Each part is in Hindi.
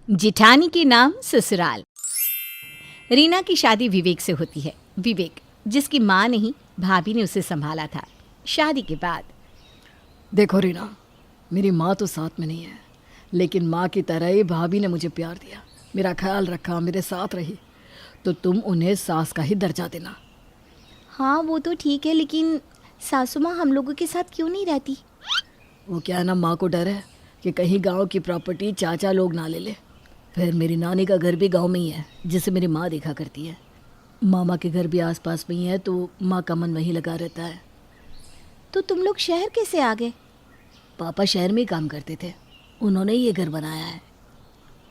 जिठानी के नाम ससुराल। रीना की शादी विवेक से होती है। विवेक जिसकी माँ नहीं भाभी ने उसे संभाला था। शादी के बाद देखो रीना, मेरी माँ तो साथ में नहीं है, लेकिन माँ की तरह ही भाभी ने मुझे प्यार दिया, मेरा ख्याल रखा, मेरे साथ रही। तो तुम उन्हें सास का ही दर्जा देना। हाँ वो तो ठीक है, लेकिन सासू माँ हम लोगों के साथ क्यों नहीं रहती? वो क्या है ना, माँ को डर है कि कहीं गांव की प्रॉपर्टी चाचा लोग ना ले ले। फिर मेरी नानी का घर भी गांव में ही है, जिसे मेरी माँ देखा करती है। मामा के घर भी आसपास में ही है, तो माँ का मन वहीं लगा रहता है। तो तुम लोग शहर कैसे आ गए? पापा शहर में ही काम करते थे, उन्होंने ही ये घर बनाया है,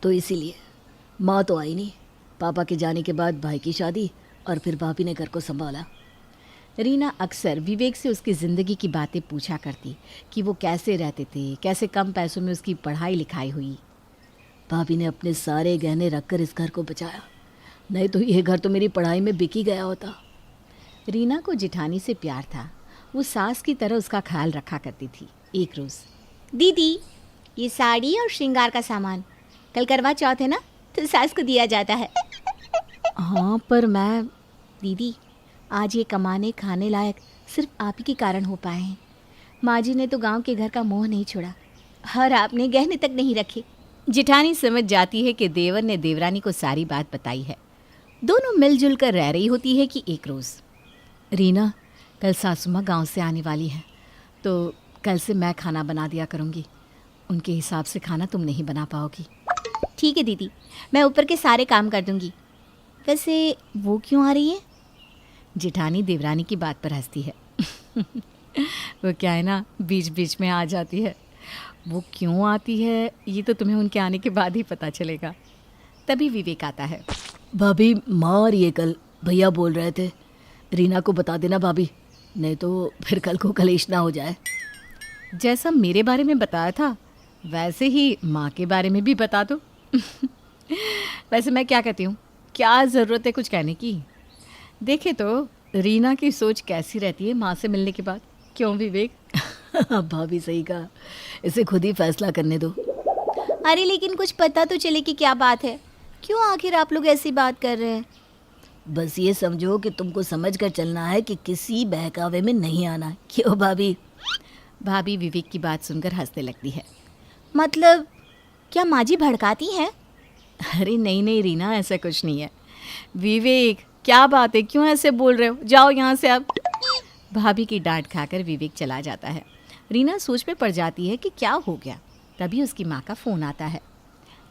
तो इसीलिए माँ तो आई नहीं। पापा के जाने के बाद भाई की शादी और फिर भाभी ने घर को संभाला। रीना अक्सर विवेक से उसकी ज़िंदगी की बातें पूछा करती कि वो कैसे रहते थे, कैसे कम पैसों में उसकी पढ़ाई लिखाई हुई। भाभी ने अपने सारे गहने रखकर इस घर को बचाया, नहीं तो ये घर तो मेरी पढ़ाई में बिक ही गया होता। रीना को जिठानी से प्यार था। वो सास की तरह उसका ख्याल रखा करती थी। एक रोज़, दीदी ये साड़ी और श्रृंगार का सामान कल करवा चौथ है ना, तो सास को दिया जाता है। हाँ पर मैं दीदी आज ये कमाने खाने लायक सिर्फ आप ही के कारण हो पाए हैं। माँ जी ने तो गांव के घर का मोह नहीं छोड़ा, और आपने गहने तक नहीं रखे। जिठानी समझ जाती है कि देवर ने देवरानी को सारी बात बताई है। दोनों मिलजुल कर रह रही होती है कि एक रोज़, रीना, कल सासू माँ गाँव से आने वाली है, तो कल से मैं खाना बना दिया करूँगी। उनके हिसाब से खाना तुम नहीं बना पाओगी। ठीक है दीदी, मैं ऊपर के सारे काम कर दूंगी। वैसे वो क्यों आ रही है? जिठानी देवरानी की बात पर हंसती है। वो क्या है ना, बीच बीच में आ जाती है। वो क्यों आती है ये तो तुम्हें उनके आने के बाद ही पता चलेगा। तभी विवेक आता है। भाभी, माँ और ये कल भैया बोल रहे थे, रीना को बता देना भाभी, नहीं तो फिर कल को कलेश ना हो जाए। जैसा मेरे बारे में बताया था वैसे ही माँ के बारे में भी बता दो। वैसे मैं क्या कहती हूँ, क्या ज़रूरत है कुछ कहने की? देखे तो रीना की सोच कैसी रहती है माँ से मिलने के बाद। क्यों विवेक? भाभी सही कहा, इसे खुद ही फैसला करने दो। अरे लेकिन कुछ पता तो चले कि क्या बात है, क्यों आखिर आप लोग ऐसी बात कर रहे हैं? बस ये समझो कि तुमको समझ कर चलना है कि किसी बहकावे में नहीं आना। क्यों भाभी? भाभी विवेक की बात सुनकर हंसने लगती है। मतलब क्या माँ जी भड़काती हैं? अरे नहीं नहीं रीना, ऐसा कुछ नहीं है। विवेक क्या बात है, क्यों ऐसे बोल रहे हो? जाओ यहाँ से अब। भाभी की डांट खाकर विवेक चला जाता है। रीना सोच में पड़ जाती है कि क्या हो गया। तभी उसकी माँ का फ़ोन आता है।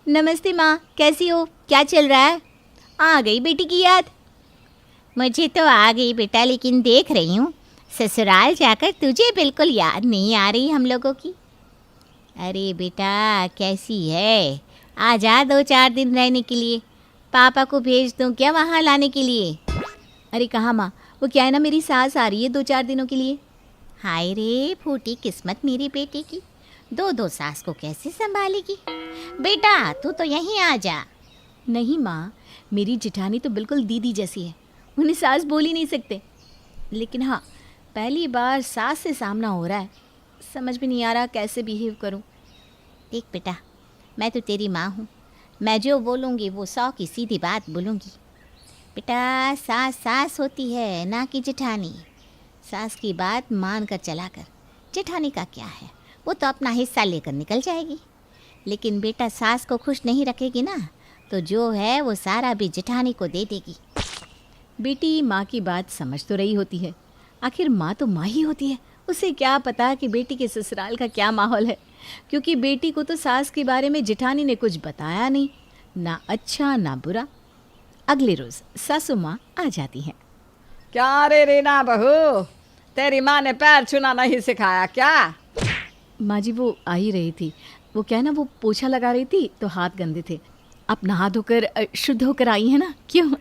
नमस्ते माँ, कैसी हो? क्या चल रहा है? आ गई बेटी की याद? मुझे तो आ गई बेटा, लेकिन देख रही हूँ ससुराल जाकर तुझे बिल्कुल याद नहीं आ रही हम लोगों की। अरे बेटा कैसी है? आ जा 2-4 दिन रहने के लिए। पापा को भेज दूँ क्या वहाँ लाने के लिए? अरे कहाँ माँ, वो क्या है ना, मेरी सास आ रही है 2-4 दिनों के लिए। हाय रे फूटी किस्मत मेरी बेटी की, 2-2 सास को कैसे संभालेगी? बेटा तू तो यहीं आ जा। नहीं माँ, मेरी जिठानी तो बिल्कुल दीदी जैसी है, उन्हें सास बोल ही नहीं सकते। लेकिन हाँ, पहली बार सास से सामना हो रहा है, समझ में नहीं आ रहा कैसे बिहेव करूँ। देख बेटा, मैं तो तेरी माँ हूँ, मैं जो बोलूँगी वो 100 की सीधी बात बोलूँगी। बेटा सास सास होती है ना कि जेठानी। सास की बात मान कर चला कर, जेठानी का क्या है, वो तो अपना हिस्सा लेकर निकल जाएगी। लेकिन बेटा सास को खुश नहीं रखेगी ना, तो जो है वो सारा भी जेठानी को दे देगी। बेटी माँ की बात समझ तो रही होती है, आखिर माँ तो माँ ही होती है, उसे क्या पता कि बेटी के ससुराल का क्या माहौल है, क्योंकि बेटी को तो सास के बारे में जेठानी ने कुछ बताया नहीं, ना अच्छा ना बुरा। अगले रोज़ सासू माँ आ जाती हैं। क्या रे रीना बहू, तेरी माँ ने पैर छूना नहीं सिखाया क्या? माँ जी वो आ ही रही थी, वो क्या है ना, वो पोछा लगा रही थी तो हाथ गंदे थे। आप नहा धोकर शुद्ध होकर आई हैं ना, क्यों?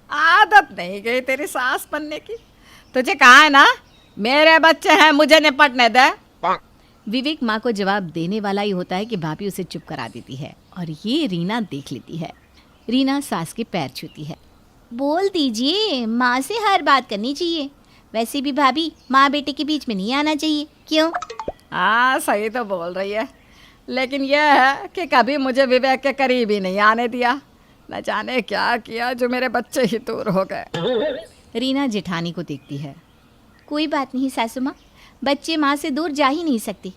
आदत नहीं गई तेरी सास बनने की। तुझे कहा है ना, मेरे बच्चे हैं, मुझे निपटने दे। विवेक माँ को जवाब देने वाला ही होता है कि भाभी उसे चुप करा देती है, और ये रीना देख लेती है। रीना सास के पैर छूती है। बोल दीजिए, माँ से हर बात करनी चाहिए। वैसे भी भाभी, माँ बेटे के बीच में नहीं आना चाहिए, क्यों? हाँ सही तो बोल रही है, लेकिन यह है कि कभी मुझे विवेक के करीब ही नहीं आने दिया। न जाने क्या किया जो मेरे बच्चे ही दूर हो गए। रीना जेठानी को देखती है। कोई बात नहीं सासू माँ, बच्चे माँ से दूर जा ही नहीं सकते।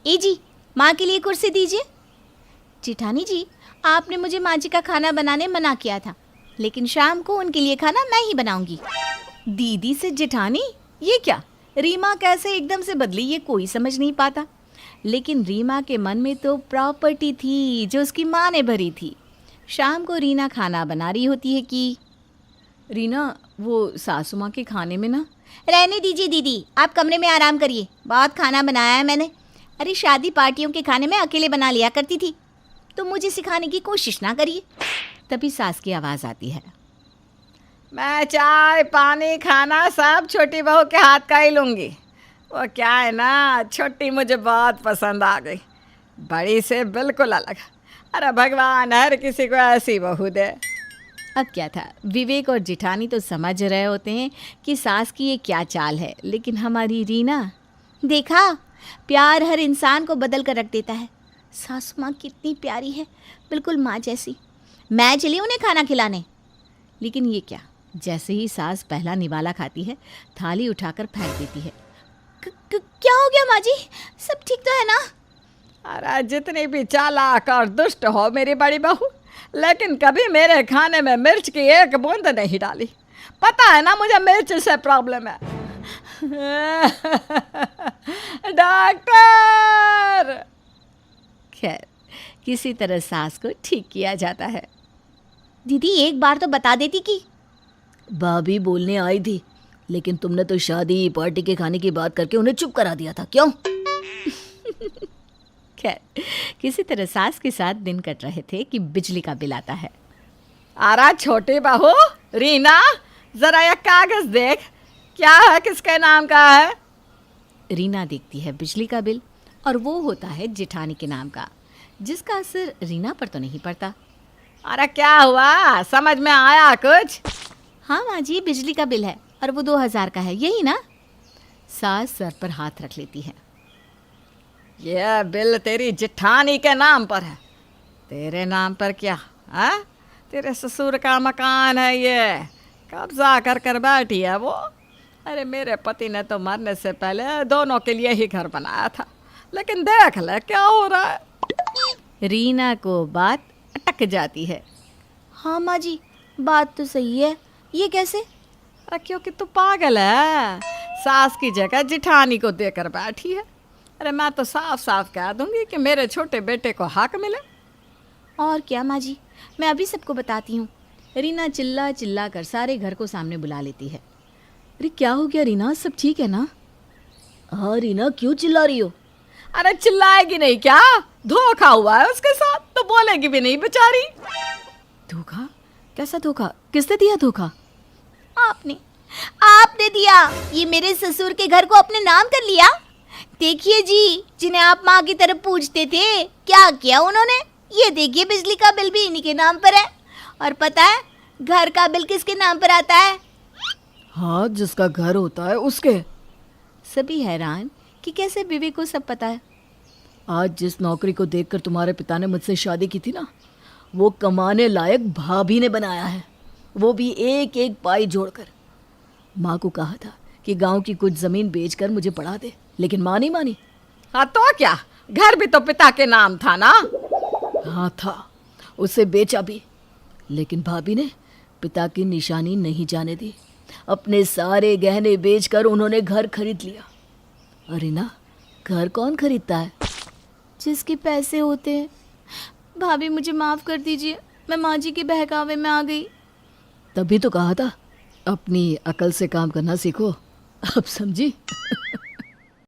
ए जी, माँ के लिए कुर्सी दीजिए। जेठानी जी, आपने मुझे माँ जी का खाना बनाने मना किया था, लेकिन शाम को उनके लिए खाना मैं ही बनाऊंगी। दीदी से जेठानी, ये क्या? रीमा कैसे एकदम से बदली ये कोई समझ नहीं पाता। लेकिन रीमा के मन में तो प्रॉपर्टी थी जो उसकी माँ ने भरी थी। शाम को रीना खाना बना रही होती है कि रीना, वो सासू माँ के खाने में ना। रहने दीजिए दीदी, आप कमरे में आराम करिए, बहुत खाना बनाया है मैंने। अरे शादी पार्टियों के खाने में अकेले बना लिया करती थी, तो मुझे सिखाने की कोशिश ना करिए। तभी सास की आवाज़ आती है। मैं चाय पानी खाना सब छोटी बहू के हाथ का ही लूँगी। वो क्या है ना, छोटी मुझे बहुत पसंद आ गई, बड़ी से बिल्कुल अलग। अरे भगवान हर किसी को ऐसी बहू दे। अब क्या था, विवेक और जेठानी तो समझ रहे होते हैं कि सास की ये क्या चाल है, लेकिन हमारी रीना, देखा, प्यार हर इंसान को बदल कर रख देता है। सासू माँ कितनी प्यारी है, बिल्कुल माँ जैसी। मैं चली उन्हें खाना खिलाने। लेकिन ये क्या, जैसे ही सास पहला निवाला खाती है, थाली उठाकर फेंक देती है। क्या हो गया माँ जी, सब ठीक तो है ना? अरे जितनी भी चालाक और दुष्ट हो मेरी बड़ी बहू, लेकिन कभी मेरे खाने में मिर्च की एक बूंद नहीं डाली। पता है ना मुझे मिर्च से प्रॉब्लम है। डॉक्टर। खैर, किसी तरह सास को ठीक किया जाता है। दीदी एक बार तो बता देती कि। भाभी बोलने आई थी, लेकिन तुमने तो शादी पार्टी के खाने की बात करके उन्हें चुप करा दिया था, क्यों? खैर, किसी तरह सास के साथ दिन कट रहे थे कि बिजली का बिल आता है। अरे छोटी बहू रीना, जरा यह कागज देख, क्या है, किसके नाम का है? रीना देखती है बिजली का बिल, और वो होता है जेठानी के नाम का, जिसका असर रीना पर तो नहीं पड़ता। अरे क्या हुआ, समझ में आया कुछ? हाँ माँ जी, बिजली का बिल है और वो 2000 का है, यही ना? सास सर पर हाथ रख लेती है। यह बिल तेरी जेठानी के नाम पर है, तेरे नाम पर क्या? हाँ, तेरे ससुर का मकान है ये, कब्जा कर कर बैठी है वो। अरे मेरे पति ने तो मरने से पहले दोनों के लिए ही घर बनाया था, लेकिन देख ले क्या हो रहा है। रीना को बात अटक जाती है। हाँ माँ जी, बात तो सही है, ये कैसे? अरे क्योंकि तू पागल है, सास की जगह जेठानी को देकर बैठी है। अरे मैं तो साफ साफ कह दूंगी कि मेरे छोटे बेटे को हक मिले। और क्या माँ जी, मैं अभी सबको बताती हूँ। रीना चिल्ला चिल्ला कर सारे घर को सामने बुला लेती है। अरे क्या हो गया रीना, सब ठीक है ना? हाँ रीना, क्यों चिल्ला रही हो? अरे चिल्लाएगी नहीं क्या, धोखा हुआ है उसके साथ, तो बोलेगी भी नहीं बेचारी। धोखा? कैसा धोखा? किसने दिया धोखा? आपने दिया। ये मेरे ससुर के घर को अपने नाम कर लिया। देखिए जी, जिन्हें आप माँ की तरफ पूछते थे, क्या किया उन्होंने। ये देखिए, बिजली का बिल भी इन्हीं के नाम पर है। और पता है घर का बिल किसके नाम पर आता है? हाँ, जिसका घर होता है उसके। सभी हैरान कि कैसे विवेक को सब पता है। आज जिस नौकरी को देखकर तुम्हारे पिता ने मुझसे शादी की थी ना, वो कमाने लायक भाभी ने बनाया है, वो भी एक एक पाई जोड़कर। माँ को कहा था कि गांव की कुछ ज़मीन बेचकर मुझे पढ़ा दे, लेकिन माँ नहीं मानी। हाँ तो क्या, घर भी तो पिता के नाम था ना। हाँ था, उसे बेचा भी, लेकिन भाभी ने पिता की निशानी नहीं जाने दी। अपने सारे गहने बेचकर उन्होंने घर खरीद लिया। अरे ना, घर कौन खरीदता है? जिसके पैसे होते हैं। भाभी मुझे माफ़ कर दीजिए, मैं माँ जी के बहकावे में आ गई। तभी तो कहा था अपनी अकल से काम करना सीखो। अब समझी?